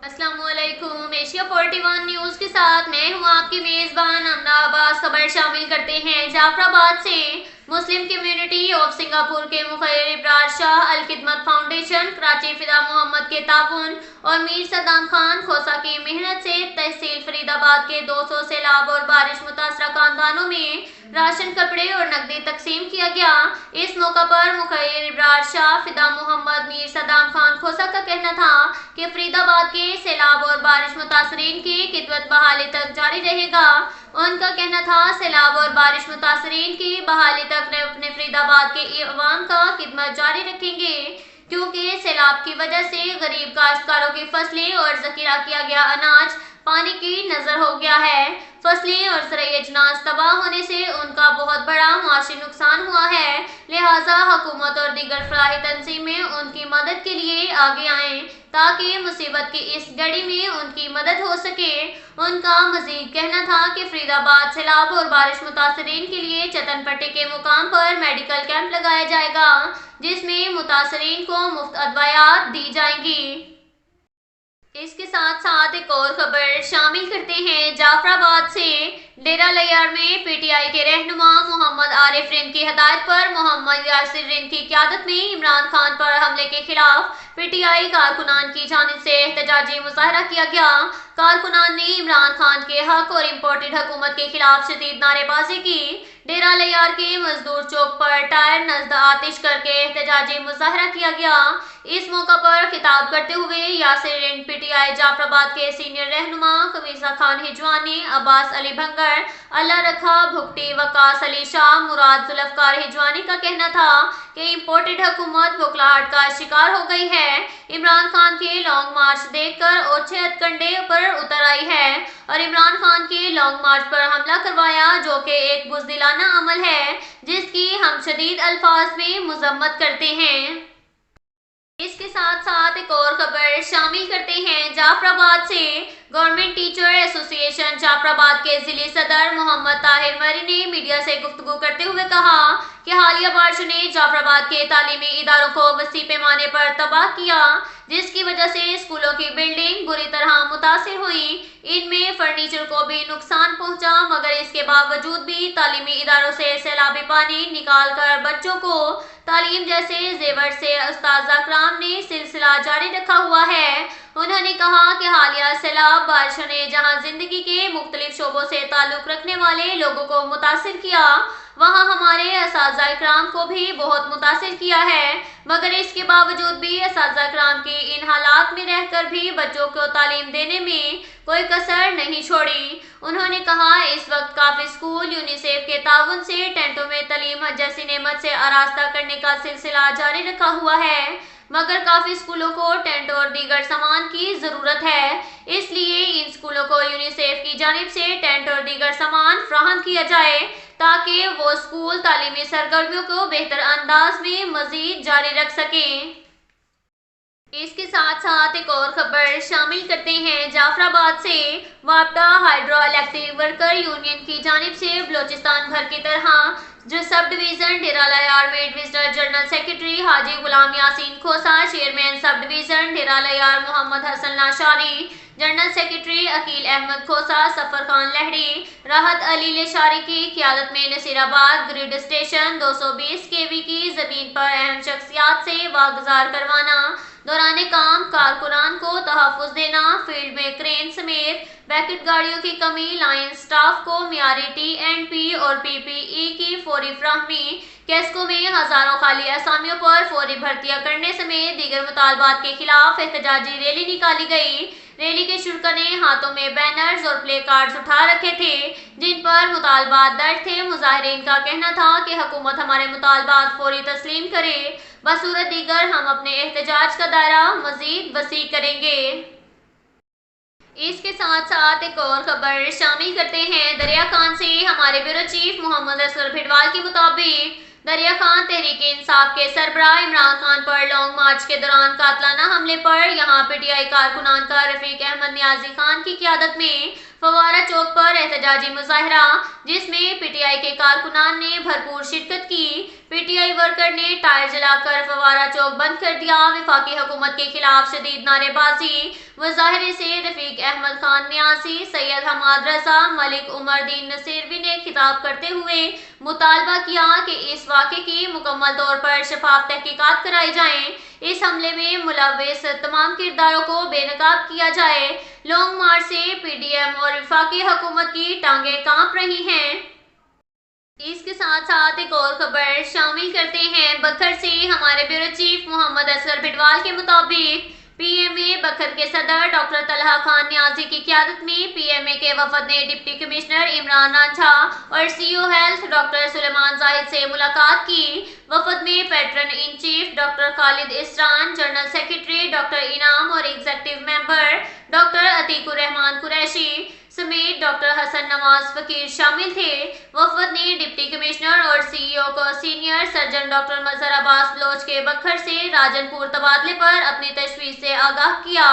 अस्सलाम वालेकुम। Asia 41 news के साथ मैं हूं आपकी मेज़बान अमना अब्बास। खबर शामिल करते हैं जाफराबाद से। मुस्लिम कम्युनिटी ऑफ सिंगापुर के मुखिर इब्रार शाह, अल खिदमत फाउंडेशन, कराची फिदा मोहम्मद के ताउन और मीर सद्दाम खान खोसा की मेहनत से तहसील फरीदाबाद के 200 सैलाब और बारिश मुतासरा खानदानों में राशन, कपड़े और नकदी तकसीम किया गया। इस मौका पर मुखिर इब्रार शाह, फिदा मोहम्मद, मीर सद्दाम खान खोसा का कहना था कि फरीदाबाद के सैलाब और बारिश मुतासरीन की खिदमत बहाली तक जारी रहेगा। उनका कहना था सैलाब और बारिश मुतासरीन की बहाली तक अपने फरीदाबाद के अवाम का खिदमत जारी रखेंगे, क्योंकि सैलाब की वजह से गरीब काश्तकारों की फसलें और जखीरा किया गया अनाज पानी की नजर हो गया है। फसलें और ज़राई अजनास तबाह होने से उनका बहुत बड़ा मुआशी नुकसान हुआ है, लिहाजा हुकूमत और दीगर फलाही तंजीमें उनकी मदद के लिए आगे आएं ताकि मुसीबत की इस घड़ी में उनकी मदद हो सके। उनका मजीद कहना था कि फरीदाबाद सैलाब और बारिश मुतासरीन के लिए चतनपट्टी के मुकाम पर मेडिकल कैंप लगाया जाएगा, जिसमें मुतासरीन को मुफ्त अदवायात दी जाएंगी। इसके साथ साथ एक और खबर शामिल करते हैं जाफराबाद से। डेरा लैयार में पीटीआई के रहनुमा मोहम्मद आरिफ रिंद की हदायत पर मोहम्मद यासिर रिंद की क़यादत में इमरान खान पर हमले के खिलाफ पीटीआई कारकुनान की जानिब से एहतजाजी मुजाहरा किया गया। कारकुनान ने इमरान खान के हक और इम्पोर्टेड हुकूमत के खिलाफ शदीद नारेबाजी की। डेरा लैयार के मजदूर चौक पर टायर नजद आतिश करके एहतजाजी मुजाहरा किया गया। इस मौका पर खिताब करते हुए यासिर रिंद, पीटीआई जाफराबाद के सीनियर रहनुमा खमीसा खान हिजवानी, अब्बास अली भंगर, अल्लाह रखा भुगटी, वकास अली शाह, मुराद जुल्फकार हिजवानी का कहना था कि इम्पोर्टेड हुकूमत बुखलाहट का शिकार हो गई है। इमरान खान के लॉन्ग मार्च देखकर ओछे हथकंडे पर उतर आई है और इमरान खान के लॉन्ग मार्च पर हमला करवाया, जो कि एक बुज़दिलाना अमल है जिसकी हम शदीद अल्फाज में मजम्मत करते हैं। इसके साथ साथ एक और खबर शामिल करते हैं जाफराबाद से। गवर्नमेंट टीचर एसोसिएशन जाफराबाद के जिले सदर मोहम्मद ताहिर मरी ने मीडिया से गुफ्तगू करते हुए कहा कि हालिया बारिशों ने जाफराबाद के तालीमी इदारों को वसी पैमाने पर तबाह किया, जिसकी वजह से स्कूलों की बिल्डिंग बुरी तरह मुतासिर हुई। इनमें फर्नीचर को भी नुकसान पहुंचा, मगर इसके बावजूद भी तालीमी इदारों से सैलाबी पानी निकाल कर बच्चों को तालीम जैसे जेवर से उस्ताद कराम ने सिलसिला जारी रखा हुआ है। उन्होंने कहा कि हालिया सैलाब बारिशों ने जहां जिंदगी के मुख्तलिफ शोबों से ताल्लुक रखने वाले लोगों को मुतासिर किया, वहां हमारे असातिज़ा कराम को भी बहुत मुतासिर किया है, मगर इसके बावजूद भी असातिज़ा कराम की इन हालात में रहकर भी बच्चों को तालीम देने में कोई कसर नहीं छोड़ी। उन्होंने कहा इस वक्त काफ़ी स्कूल यूनिसेफ के ताउन से टेंटों में तालीम जैसी नेमत से आरास्ता करने का सिलसिला जारी रखा हुआ है, मगर काफ़ी स्कूलों को टेंट और दीगर सामान की ज़रूरत है। इसलिए इन स्कूलों को यूनिसेफ की जानिब से टेंट और दीगर सामान फ्राहम किया जाए ताकि वो स्कूल तालीमी सरगर्मियों को बेहतर अंदाज में मजीद जारी रख सकें। इसके साथ साथ एक और खबर शामिल करते हैं जाफराबाद से। वापडा हाइड्रो इलेक्ट्रिक वर्कर यूनियन की जानिब से बलोचिस्तान भर की तरह जो सब डिवीज़न डेरा लैयार में एडविजनल जनरल सेक्रेटरी हाजी गुलाम यासीन खोसा, चेयरमैन सब डिवीज़न डेरा लैयार मोहम्मद हसन लाशारी, जनरल सेक्रेटरी अकील अहमद खोसा, सफर खान लहड़ी, राहत अली लेशारी की क़यादत में नसीराबाद ग्रिड स्टेशन 220 केवी की ज़मीन पर अहम शख्सियात से वागुजार करवाना, दौरान काम कारकुनान को तहफ़्फ़ुज़ देना, फील्ड में क्रेन समेत बैकेट गाड़ियों की कमी, लाइन स्टाफ को मियारी टी&पी और पीपीई की फौरी फ्राहमी, कैस्को में हज़ारों खाली असामियों पर फौरी भर्तियां करने समेत दीगर मुतालबात के खिलाफ एहतजाजी रैली निकाली गई। रैली के शुरा ने हाथों में बैनर्स और प्ले कार्ड्स उठा रखे थे जिन पर मुतालबात दर्ज थे। मुजाहिरीन का कहना था कि हुकूमत हमारे मुतालबात फौरी तस्लीम करे, बसूरत दीगर हम अपने एहतजाज का दायरा मजीद वसी करेंगे। इसके साथ साथ एक और खबर शामिल करते हैं दरिया खान से। हमारे ब्यूरो चीफ मोहम्मद असगर भिडवाल के मुताबिक दरिया खान तहरीक इंसाफ के सरबराह इमरान खान पर लॉन्ग मार्च के दौरान कातलाना हमले पर यहां पीटीआई कारकुनान का रफीक अहमद नियाजी खान की क़यादत में फवारा चौक पर एहतजाजी मुजाहरा, जिसमें पीटीआई के कारकुनान ने भरपूर शिरकत की। पीटीआई वर्कर ने टायर जलाकर फवारा चौक बंद कर दिया। वफाकी हुकूमत के खिलाफ शदीद नारेबाजी। मुजाहरे से रफीक अहमद खान न्यासी, सैयद हमाद रजा, मलिक उमर दीन नसीरवी ने खिताब करते हुए मुतालबा किया कि इस वाक़े की मुकम्मल तौर पर शफाफ तहकीकात कराई जाएं। इस हमले में मुलव्विस तमाम किरदारों को बेनकाब किया जाए। लॉन्ग मार्च से पीडीएम और वफाकी हुकूमत की टांगें कांप रही हैं। इसके साथ साथ एक और खबर शामिल करते हैं बखर से। हमारे ब्यूरो चीफ मोहम्मद असगर बिडवाल के मुताबिक पीएमए बखर के सदर डॉक्टर तलहा खान न्याजी की क़यादत में पीएमए के वफद ने डिप्टी कमिश्नर इमरान आंझा और CEO health doctor Sulaiman Zahid से मुलाकात की। वफद में patron in chief doctor Khalid Isran, general secretary doctor Inam और executive member doctor Atiqur Rehman Qureshi समेत डॉक्टर हसन नवाज फकीर शामिल थे। वफद ने डिप्टी कमिश्नर और सीईओ को senior surgeon doctor Mazhar Abbas Baloch के बखर से राजनपुर तबादले पर अपनी तशवीश से आगाह किया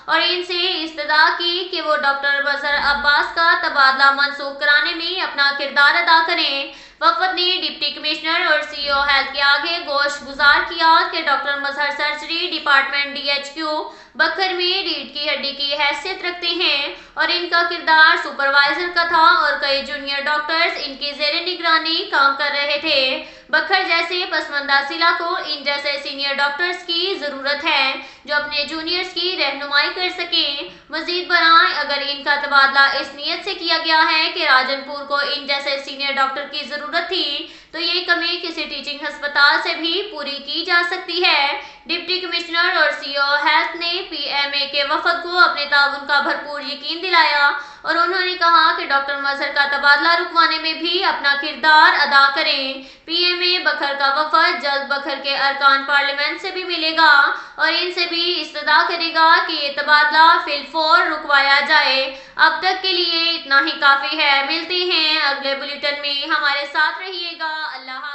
और इनसे इस्तदा की कि वो डॉक्टर मजहर अब्बास का तबादला मनसूख कराने में अपना किरदार अदा करें। वफद ने डिप्टी कमिश्नर और सीईओ हेल्थ के आगे गोश गुजार किया कि डॉक्टर मजहर सर्जरी डिपार्टमेंट डीएचक्यू बखर में रीढ़ की हड्डी की हैसियत रखते हैं और इनका किरदार सुपरवाइजर का था और कई जूनियर डॉक्टर्स इनकी जेर निगरानी काम कर रहे थे। बखर जैसे पसमंदा जिला को इन जैसे सीनियर डॉक्टर्स की जरूरत है जो अपने जूनियर्स की रहनुमाई कर सकें। मजीद बराए अगर इनका तबादला इस नीयत से किया गया है कि राजनपुर को इन जैसे सीनियर डॉक्टर की जरूरत थी तो ये कमी किसी टीचिंग अस्पताल से भी पूरी की जा सकती है। डिप्टी कमिश्नर और सीईओ हेल्थ ने पीएमए के वफद को अपने ताउन का भरपूर यकीन दिलाया और उन्होंने कहा कि डॉक्टर मजहर का तबादला रुकवाने में भी अपना किरदार अदा करें। पीएमए बखर का वफद जल्द बखर के अरकान पार्लियामेंट से भी मिलेगा और इनसे भी इस्तदा करेगा कि ये तबादला फिलफौर रुकवाया जाए। अब तक के लिए इतना ही काफ़ी है। मिलते हैं अगले बुलेटिन में, हमारे साथ रहिएगा। अल्लाह।